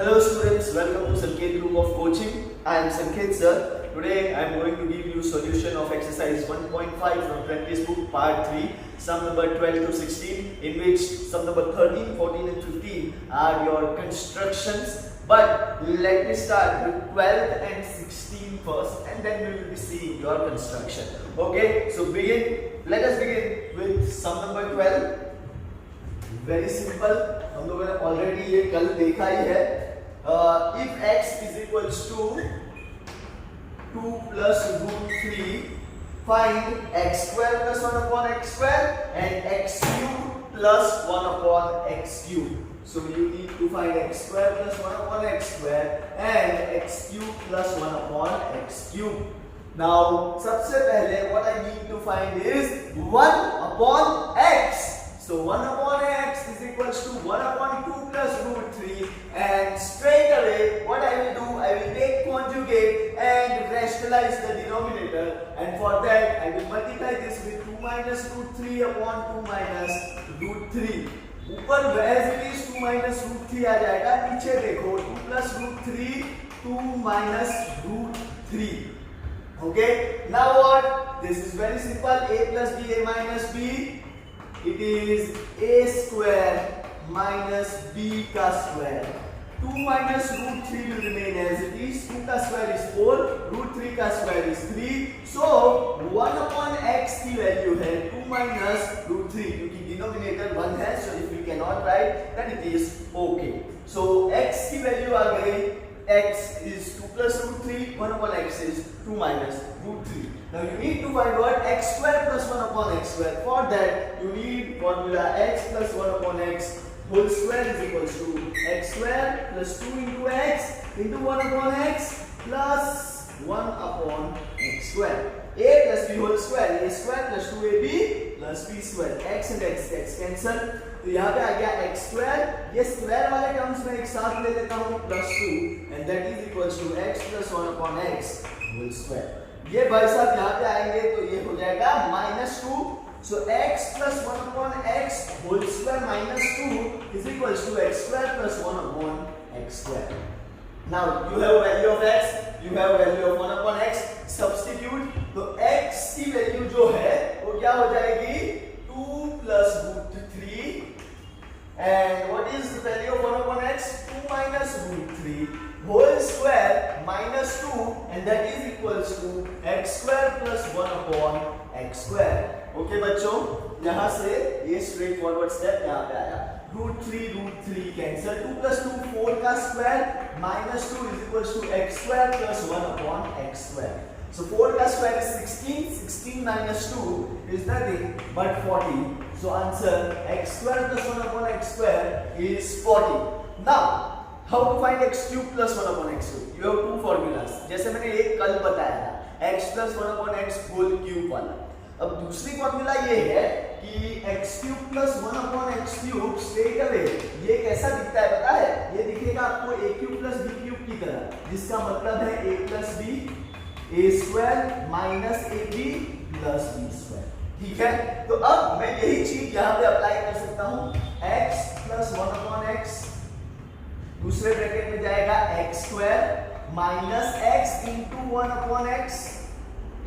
Hello students, welcome to Sanket Group of Coaching. I am Sanket sir. Today I am going to give you solution of exercise 1.5 from practice book part 3, sum number 12 to 16, in which sum number 13, 14 and 15 are your constructions. But let me start with 12 and 16 first, and then we will be seeing your construction. Okay, so let us begin with sum number 12. Very simple, हम लोगों ने already ये कल देखा ही है. If x is equals to 2 plus root 3, find x square plus 1 upon x square and x cube plus 1 upon x cube. So you need to find x square plus 1 upon x square and x cube plus 1 upon x cube. Now सबसे पहले what I need to find is 1 upon x. So 1 upon x is equals to 1 upon 2 plus root 3, and straight away what I will do, I will take conjugate and rationalize the denominator, and for that I will multiply this with 2 minus root 3 upon 2 minus root 3. ऊपर as it is 2 minus root 3 आ जाएगा, नीचे देखो 2 plus root 3 2 minus root 3. Okay, now what? This is very simple. A plus b, a minus b. It is a square minus b का square. 2 minus root 3 will remain as it is. 2 का square is 4, root 3 का square is 3. So 1 upon x की value है 2 minus root 3, क्योंकि denominator 1 है, so if we cannot write then it is okay. So x की value आ गई, x is 2 plus root 3, 1 upon x is 2 minus root 3. Now you need to find what? X square plus 1 upon x square. For that you need formula x plus 1 upon x whole square is equals to x square plus 2 into x into 1 upon x plus 1 upon x square. A plus b whole square, a square plus 2ab plus b square. X and x cancel. तो यहाँ पे आ गया x square. ये square वाले terms में एक साथ ले लेता हूँ plus 2, and that is equals to x plus 1 upon x whole square. ये भाई साहब यहाँ पे आएंगे तो ये हो जाएगा -2. So x plus 1 upon x whole square minus 2 is equals to x square plus 1 upon x square. Now you have value of x, you have value of 1 upon x. Substitute. तो x की value जो है वो क्या हो जाएगी 2 plus root 3, and what is the value of 1 upon x? 2 minus root 3 whole square minus 2, and that is equals to x square plus 1 upon x square. Okay बच्चों, यहाँ से ये स्ट्रेट फॉरवर्ड स्टेप यहाँ पे आया. रूट 3 कैंसिल, 2 plus 2 4 का square minus 2 is equals to x square plus 1 upon x square. So 4 का square is 16 minus 2 is nothing but 40. So answer x square plus 1 upon x square is 40. Now how to find x cube plus 1 upon x cube? You have two formulas. जैसे मैंने एक कल बताया था, x plus 1 upon x whole cube वाला. अब दूसरी formula ये है कि x cube plus 1 upon x cube straight away ये कैसा दिखता है पता है? ये दिखेगा आपको a cube plus b cube की तरह, जिसका मतलब है a plus b a square minus ab plus b square. ठीक है, तो अब मैं यही चीज यहाँ पे अप्लाई कर सकता हूँ. x plus 1 upon x दूसरे ब्रैकेट में जाएगा x square minus x into 1 upon x,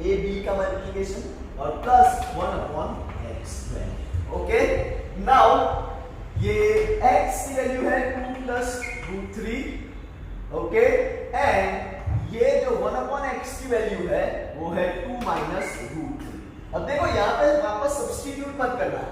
a b का मल्टीप्लिकेशन, और plus 1 upon x square. Okay, now ये x की वैल्यू है 2 प्लस रूट 3. ओके, एंड ये जो 1 अपॉन x की वैल्यू है वो है 2 माइनस रूट 3. अब देखो यहाँ पे वापस सब्स्टिट्यूट मत करना.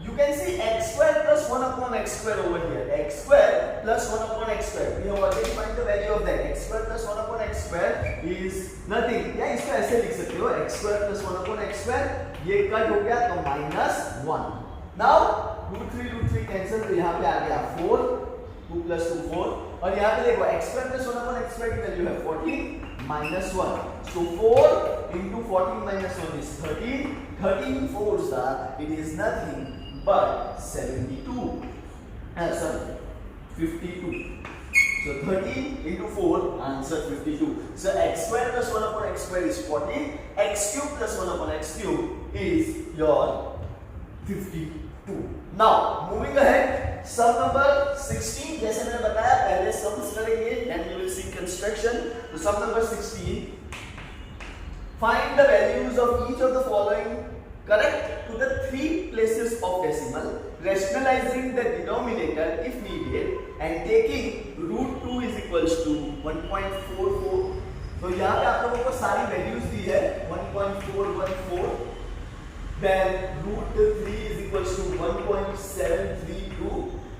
You can see x square plus 1 upon x square over here. X square plus 1 upon x square. We have already find the value of that. X square plus 1 upon x square is nothing. या इसको ऐसे लिख सकते हो. X square plus 1 upon x square. ये cut हो गया तो -1. Now root 3 cancel, तो यहाँ पे आ गया 4. 2 plus 2 4. और यहाँ पे देखो x square plus 1 upon x square की वैल्यू है 14 minus 1. So 4 into 14 minus 1 is 13. 13 4s are, it is nothing but 72. Sorry, 52. So 13 into 4, answer 52. So x square plus 1 upon x square is 14. X cube plus 1 upon x cube is your 52. 2. Now moving ahead, sum number 16. जैसे मैंने बताया पहले sums करेंगे, then you will see construction. तो sum number 16. Find the values of each of the following correct to the 3 places of decimal, rationalizing the denominator if needed, and taking root 2 is equals to 1.44. तो यहाँ पे आप लोगों को सारी values दी है 1.414, then root 3 is equals to 1.732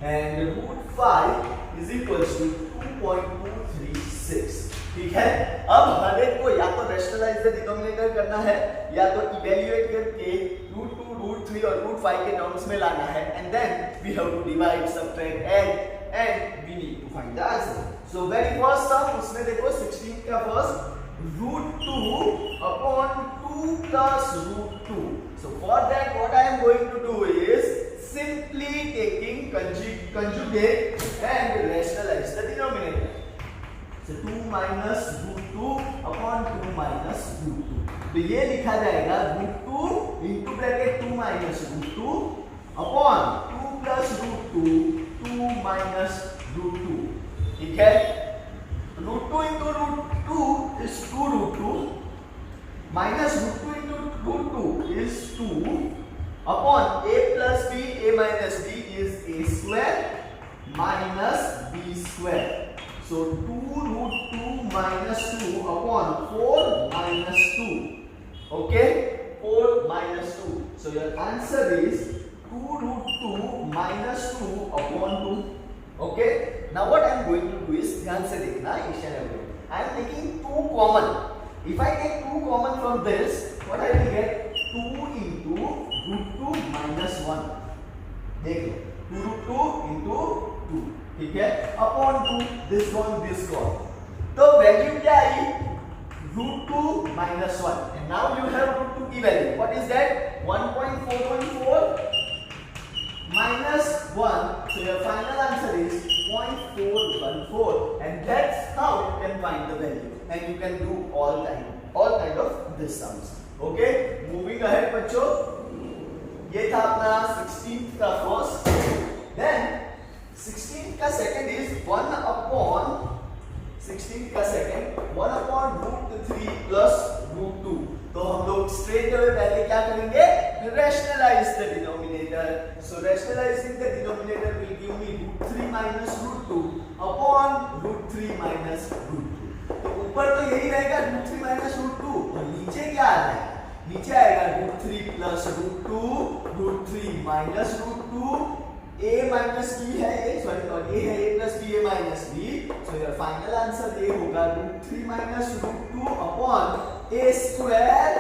and root 5 is equals to 2.236. ठीक है, अब हर एक को या तो रैशनलाइज द डिनोमिनेटर करना है या तो इवैल्यूएट करके रूट 2, रूट 3 और रूट 5 के टर्म्स में लाना है, and then we have to divide, subtract, add and we need to find the answer. So very first sum, उसमें देखो 16 का first root 2 upon 2 plus root 2. So for that what I am going to do is simply taking conjugate and rationalize the denominator. So 2 minus root 2 upon 2 minus root 2. तो ये लिखा जाएगा root 2 into bracket 2 minus root 2 upon 2 plus root 2 2 minus root 2. ठीक है, root 2 into root 2 is 2 root 2 minus root 2 into root 2 is 2 upon a plus b, a minus b is a square minus b square. So 2 root 2 minus 2 upon 4 minus 2. Okay, 4 minus 2. So your answer is 2 root 2 minus 2 upon 2. Okay, now what I am going to do is, ध्यान से देखना each and every. I am taking 2 common. If I take 2 common from this, what I will get? 2 into root 2 minus 1. देख लो, 2 root 2 into 2. ठीक है, upon 2 this one this one. तो value क्या आई? root 2 minus 1. And now you have root 2 की value. What is that? 1.414 minus 1. So your final answer is 0.414, and that's how you can find the value, and you can do all kind of this sums. Okay, moving ahead बच्चों, ये था अपना 16th का first. Then 16th का second is 1 upon 16th का second 1 upon root 3 plus root 2. तो हम लोग straight away पहले क्या करेंगे? Rationalize the denominator. So rationalizing the denominator will give me root 3 minus root 2 upon root 3 minus root 2. तो ऊपर तो यही रहेगा root 3 minus root 2, और नीचे क्या आ रहा है? नीचे आएगा root 3 plus root 2, root 3 minus root 2, a minus b है ये, sorry, और ये है a plus b, a minus b. So your final answer ये होगा root 3 minus root 2 upon a square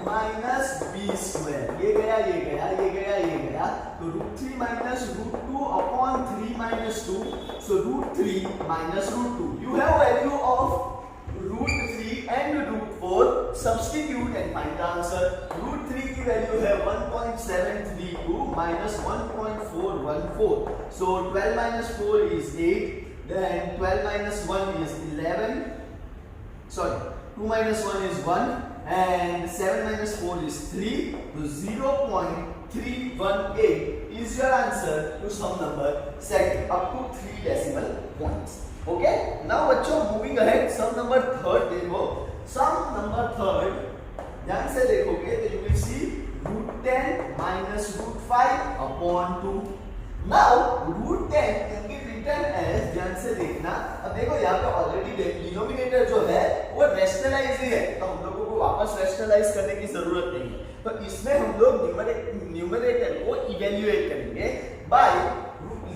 minus b square. ये गया, ये गया, ये गया, ये गया. तो root 3 minus root 2 upon 3 minus 2. So root 3 minus root 2. You have value of root 3 and root 4. Substitute and find the answer. Root 3 की value है 1.732 minus 1.414. So 12 minus 4 is 8. Then 12 minus 1 is 11. Sorry, 2 minus 1 is 1. And 7 minus 4 is 3. So 0.318 is your answer to sum number second up to 3 decimal points. Okay. Now बच्चों moving ahead, sum number third देखो. Sum number third ध्यान से देखोगे तो you will see root 10 minus root 5 upon 2. Now root 10 can be written as, ध्यान से देखना, अब देखो यहाँ पे ऑलरेडी डिनोमिनेटर जो है वो रेशनलाइज ही है, तो हम लोगों को वापस रेशनलाइज करने की जरूरत नहीं है. तो इसमें हम लोग न्यूमरेटर को इवेल्युएट करेंगे by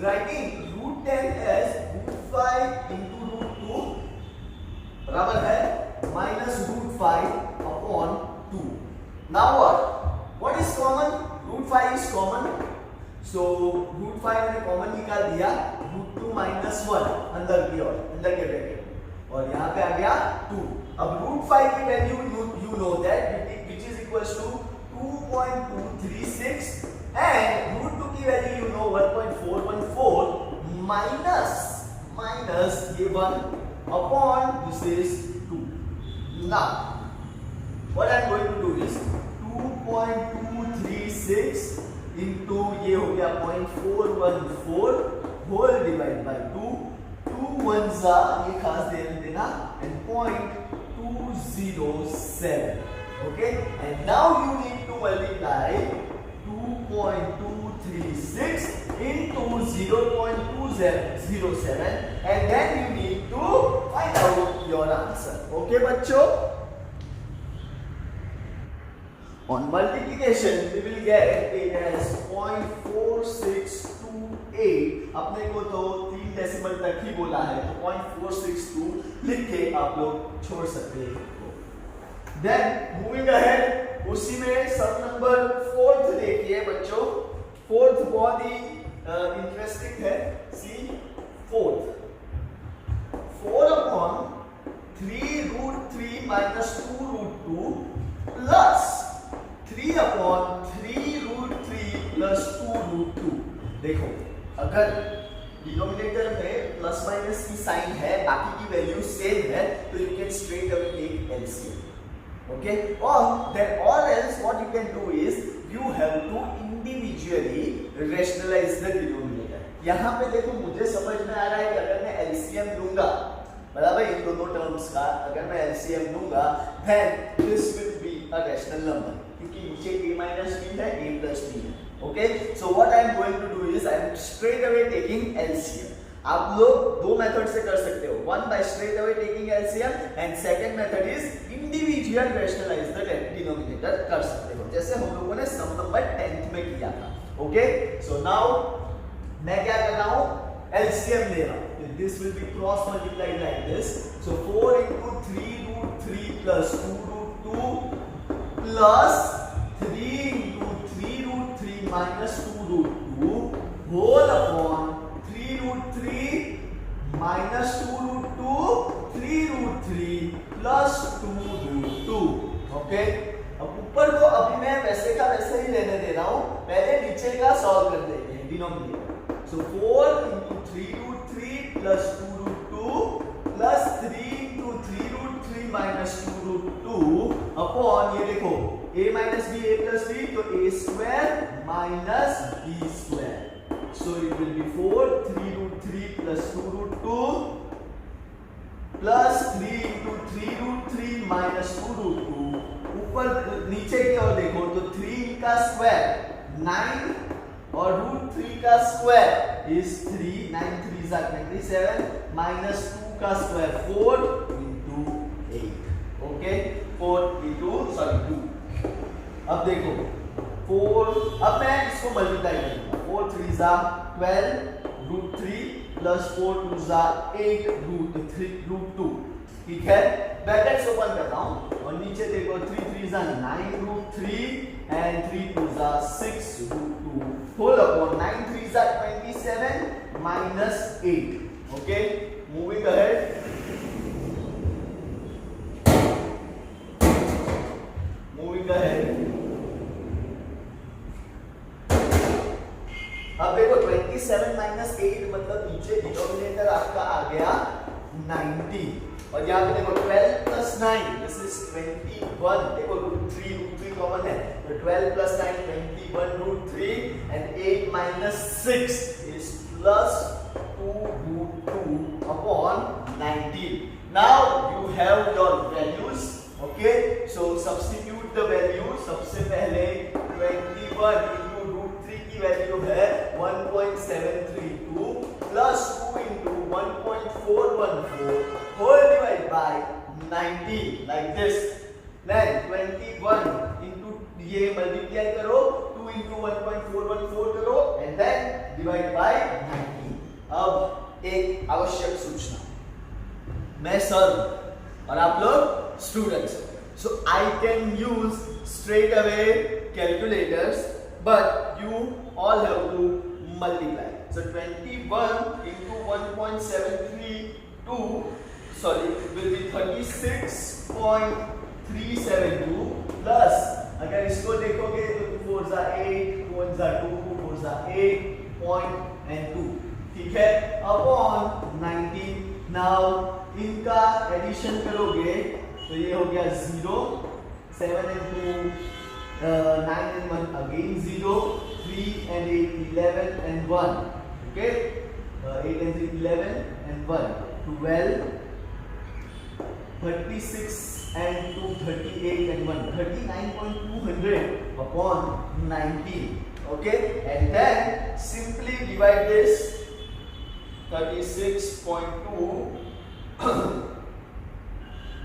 writing root 10 as root 5 into root 2 बराबर है minus root 5 upon 2. Now what is common? Root 5 is common. So root 5 मैंने कॉमन निकाल दिया, रूट 2 minus 1 अंदर की ओर, अंदर के ब्रैकेट, और यहाँ पे आ गया 2. अब रूट 5 की value you know that which is equals to 2.236 and root 2 की वैल्यू you know 1.414 minus ये 1 upon this is 2. Now what I am going to do is 2.236 into ये ये हो गया 0.414 होल डिवाइड बाय 2, 2 1s ये खास ध्यान देना, and 0.207. Okay, and now you need to multiply 2.236 into 0.207, and then you need to find out your answer. Okay बच्चों, on multiplication we will get it as 0.4628. अपने को तो 3 डेसिमल तक ही बोला है, तो 0.462 लिख के आप लोग छोड़ सकते हैं। Then moving ahead, उसी में सम नंबर 4th देखिए बच्चों, 4th बहुत ही इंटरेस्टिंग है। सी 4th 4/3√3 minus 2√2 plus 3/3√3 plus 2√2। देखो, अगर डिनोमिनेटर में प्लस माइनस की साइन है, बाकी की वैल्यू सेम है, तो you can straight away take LCM. Okay, or else what you can do is you have to individually rationalize the denominator. यहाँ पे देखो, मुझे समझ में आ रहा है कि अगर मैं LCM लूंगा, बराबर इन दोनों टर्म्स का अगर मैं LCM लूंगा, then this will be a rational number, क्योंकि नीचे a minus b है, a plus b है। Okay, so what I am going to do is I am straight away taking LCM. आप लोग दो मेथड से कर सकते हो, one by straight away taking LCM, and second method is individual rationalise the denominator कर सकते हो, जैसे हम लोगों ने सम नंबर 10th में किया था। ओके, सो नाउ मैं क्या कर रहा हूं, एलसीएम ले रहा हूं, this will be cross multiplied like this, so 4 into 3√3 plus 2√2 plus 3 into 3√3 minus 2√2 whole upon 3√3 minus 2√2 3√3 plus 2√2। Okay, अब ऊपर को अभी मैं वैसे का वैसे ही लेने दे रहा हूं, पहले नीचे का सॉल्व कर देते हैं डिनोमिनेटर। सो 4 into 3√3 plus 2√2 plus 3 into 3√3 minus 2√2 upon ये देखो a minus b a plus b, तो a square minus b square। So it will be 4 3√3 plus 2√2 plus 3 into 3√3 minus 2√2। ऊपर नीचे की ओर देखो तो 3 का स्क्वायर 9 और √3 का square is 3, 9 3s are 27 minus 2 का स्क्वायर 4 into 8। Okay, 4 into 2। अब देखो 4, अब मैं इसको मल्टीप्लाई करूंगा, 4 3s are 12 √3 plus 4 2s are 8 √2। ठीक है, ब्रैकेट्स ओपन करता हूं और नीचे देखो 3 3s are 9 √3 and 3 2s are 6 √2 whole upon 9 3s are 27 minus 8। Okay, moving ahead, अब देखो 27 minus 8 मतलब नीचे डिनोमिनेटर आपका आ गया 90, और यहाँ पे देखो 12 plus 9 दिस इज 21। देखो √3 कॉमन है, तो 12 plus 9 21 √3 and 8 minus 6 is plus 2√2 upon 19। Now you have your values। Okay, so substitute the value। सबसे पहले 21 into √3 की वैल्यू है 1.732 plus 2 into 1.414 whole divided by 90 like this। Then 21 into ये multiply करो, 2 into 1.414 करो and then divide by 90। अब एक आवश्यक सूचना, मैं सर और आप लोग students, so I can use straight away calculators, but you all have to multiply। So 21 into 1.732, sorry, it will be 36.372 plus, अगर इसको देखोगे तो 4s are 8, 1s are 2, 4s are 8 point and 2। ठीक है, अपॉन 19। नाउ इनका addition करोगे तो ये हो गया 0, 7 and 2 9 and 1 again 0, 3 and 8 11 and 1. Okay, 8 and 3 11 and 1, 12, 36 and 2 38 and 1, 39.200 upon 90. Okay, and then simply divide this 36.2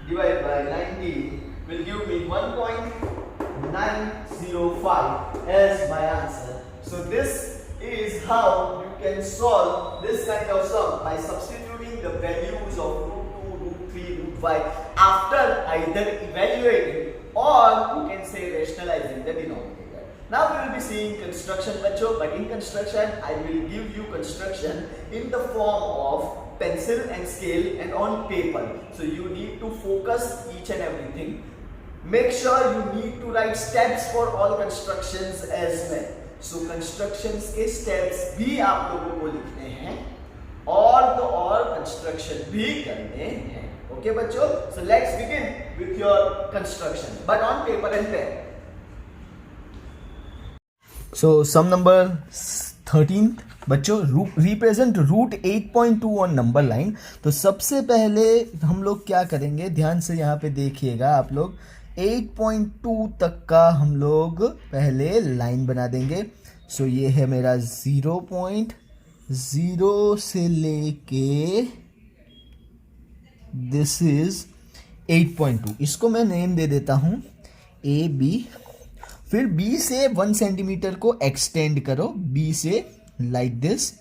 divided by 90 will give me 1.905 as my answer. So this is how you can solve this kind of sum by substituting the values of root 2, root 3, root 5 after either evaluating or you can say rationalizing the denominator. Now we will be seeing construction, bachcho, but in construction I will give you construction in the form of pencil and scale and on paper. So you need to focus each and everything. Make sure you need to write steps for all constructions as well. So constructions के steps भी आप लोगों को लिखने हैं और तो और construction भी करने हैं. Okay बच्चों, so let's begin with your construction, but on paper and pen. So sum number 13 बच्चों, represent root 8.2 on number line. तो सबसे पहले हम लोग क्या करेंगे, ध्यान से यहाँ पे देखिएगा आप लोग, 8.2 तक का हम लोग पहले लाइन बना देंगे. सो ये है मेरा 0.0 से लेके दिस इज 8.2. इसको मैं नेम दे देता हूँ ए बी. फिर बी से 1 सेंटीमीटर को एक्सटेंड करो, बी से लाइक दिस,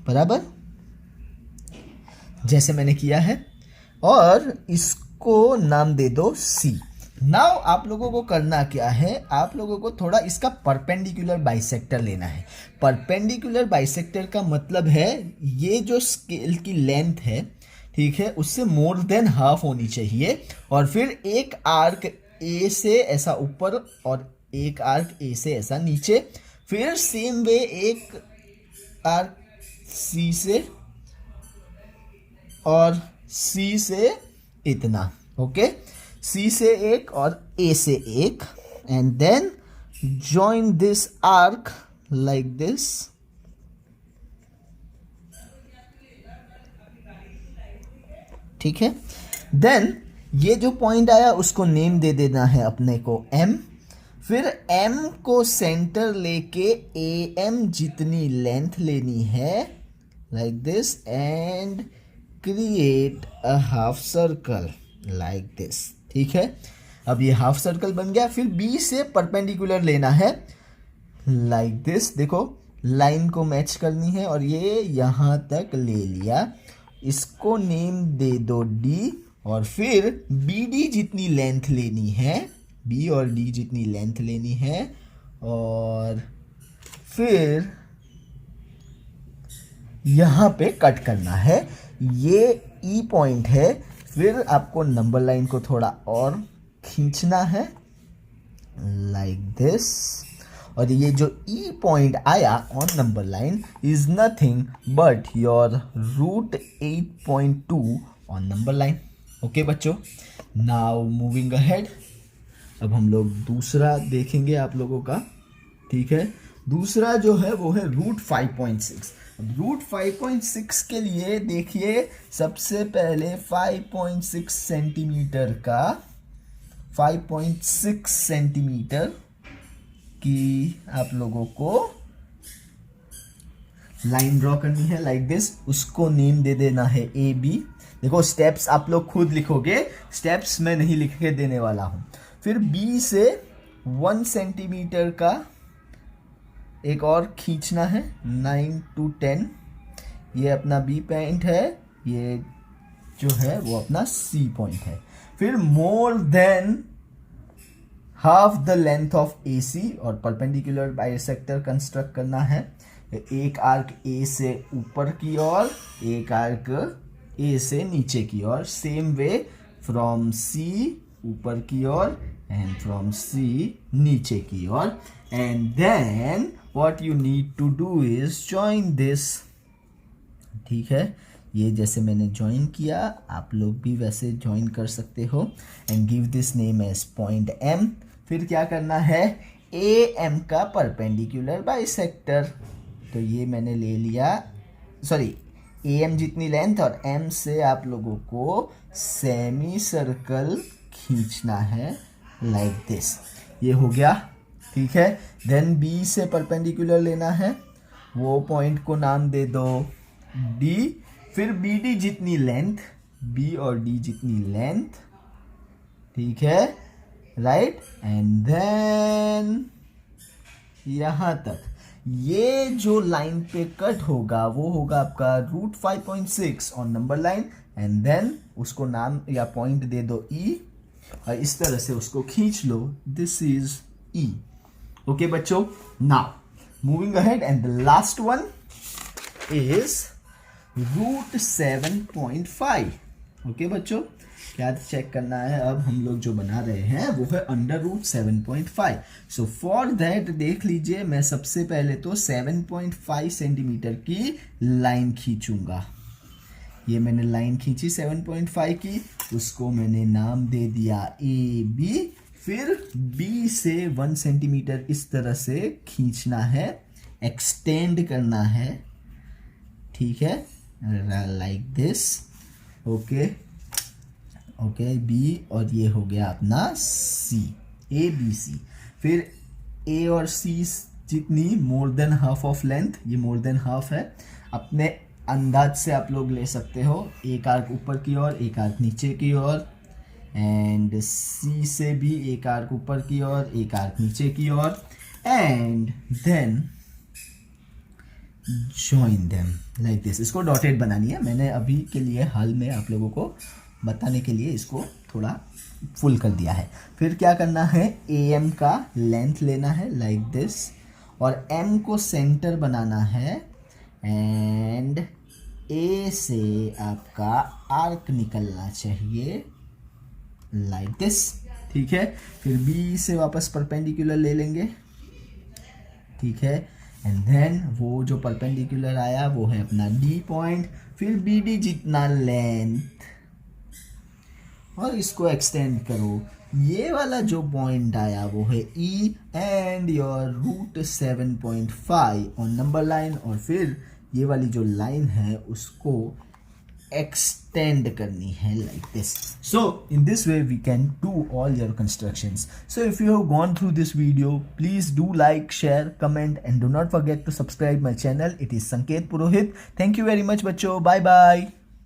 बराबर जैसे मैंने किया है, और इसको नाम दे दो सी. नाउ आप लोगों को करना क्या है, आप लोगों को थोड़ा इसका परपेंडिकुलर बाइसेक्टर लेना है. परपेंडिकुलर बाइसेक्टर का मतलब है ये जो स्केल की लेंथ है, ठीक है, उससे मोर देन हाफ होनी चाहिए, और फिर एक आर्क ए से ऐसा ऊपर और एक आर्क ए से ऐसा नीचे, फिर सेम वे एक आर्क सी से और सी से इतना. ओके, सी से एक और ए से एक, and then join this arc like this. ठीक है, देन ये जो पॉइंट आया उसको नेम दे देना है अपने को M. फिर M को सेंटर लेके AM जितनी लेंथ लेनी है like this, and create a half circle like this. ठीक है, अब ये हाफ सर्कल बन गया. फिर B से परपेंडिकुलर लेना है लाइक दिस. देखो लाइन को मैच करनी है, और ये यहाँ तक ले लिया. इसको नेम दे दो D, और फिर BD जितनी लेंथ लेनी है, B और D जितनी लेंथ लेनी है, और फिर यहाँ पे कट करना है. ये E पॉइंट है. फिर आपको नंबर लाइन को थोड़ा और खींचना है लाइक दिस, और ये जो E पॉइंट आया on number line is nothing but your root 8.2 on number line. Okay बच्चों, नाउ मूविंग अहेड. अब हम लोग दूसरा देखेंगे आप लोगों का. ठीक है, दूसरा जो है वो है रूट 5.6. अब रूट 5.6 के लिए देखिए, सबसे पहले 5.6 सेंटीमीटर का 5.6 सेंटीमीटर की आप लोगों को लाइन ड्रॉ करनी है लाइक दिस. उसको नेम दे देना है ए बी. देखो स्टेप्स आप लोग खुद लिखोगे, स्टेप्स मैं नहीं लिख के देने वाला हूं. फिर बी से 1 सेंटीमीटर का एक और खींचना है 9 to 10. ये अपना बी पॉइंट है, ये जो है वो अपना सी पॉइंट है. फिर more than half the length of A C, और परपेंडिकुलर बाइसेक्टर कंस्ट्रक्ट करना है. एक आर्क ए से ऊपर की ओर, एक आर्क ए से नीचे की ओर. सेम वे फ्रॉम सी ऊपर की ओर एंड फ्रॉम सी नीचे की ओर. And then what you need to do is join this. ठीक है, ये जैसे मैंने ज्वाइन किया, आप लोग भी वैसे ज्वाइन कर सकते हो and give this name as point M। फिर क्या करना है, AM का परपेंडिकुलर बाइसेक्टर, तो ये मैंने ले लिया, सॉरी AM जितनी लेंथ और M से आप लोगों को सेमी सर्कल खींचना है लाइक दिस, ये हो गया, ठीक है। देन B से परपेंडिकुलर लेना है, वो पॉइंट को नाम दे दो D, फिर BD जितनी लेंथ, B और D जितनी लेंथ, ठीक है, राइट, एंड देन यहाँ तक ये जो लाइन पे कट होगा वो होगा आपका √5.6 on number line, and then उसको नाम या पॉइंट दे दो E और इस तरह से उसको खींच लो, दिस इज E। ओके बच्चों, now moving ahead and the last one is √7.5। Okay बच्चों, क्या चेक करना है, अब हम लोग जो बना रहे हैं वो है √7.5। सो फॉर दैट देख लीजिए, मैं सबसे पहले तो 7.5 सेंटीमीटर की लाइन खींचूंगा। ये मैंने लाइन खींची 7.5 की, उसको मैंने नाम दे दिया AB। फिर B से 1 सेंटीमीटर इस तरह से खींचना है, एक्सटेंड करना है, ठीक है, like this. Okay okay, B और ये हो गया अपना C, ABC। फिर A और C जितनी मोर देन हाफ ऑफ लेंथ, ये मोर देन हाफ है, अपने अंदाज से आप लोग ले सकते हो, एक आर्क ऊपर की ओर, एक आर्क नीचे की ओर, एंड C से भी एक आर्क ऊपर की ओर, एक आर्क नीचे की ओर, and then join them like this. इसको डॉटेड बनानी है, मैंने अभी के लिए हाल में आप लोगों को बताने के लिए इसको थोड़ा फुल कर दिया है। फिर क्या करना है, AM का लेंथ लेना है लाइक दिस, और M को सेंटर बनाना है, एंड A से आपका आर्क निकलना चाहिए लाइक दिस, ठीक है। फिर B से वापस परपेंडिकुलर ले लेंगे, ठीक है, एंड देन वो जो परपेंडिकुलर आया वो है अपना D पॉइंट। फिर BD जितना लेंथ और इसको एक्सटेंड करो, ये वाला जो पॉइंट आया वो है E and your √7.5 on number line, और फिर ये वाली जो लाइन है उसको extend करनी है like this. So in this way we can do all your constructions. So if you have gone through this video, please do like, share, comment and do not forget to subscribe my channel. It is Sanket Purohit. Thank you very much बच्चों. Bye bye.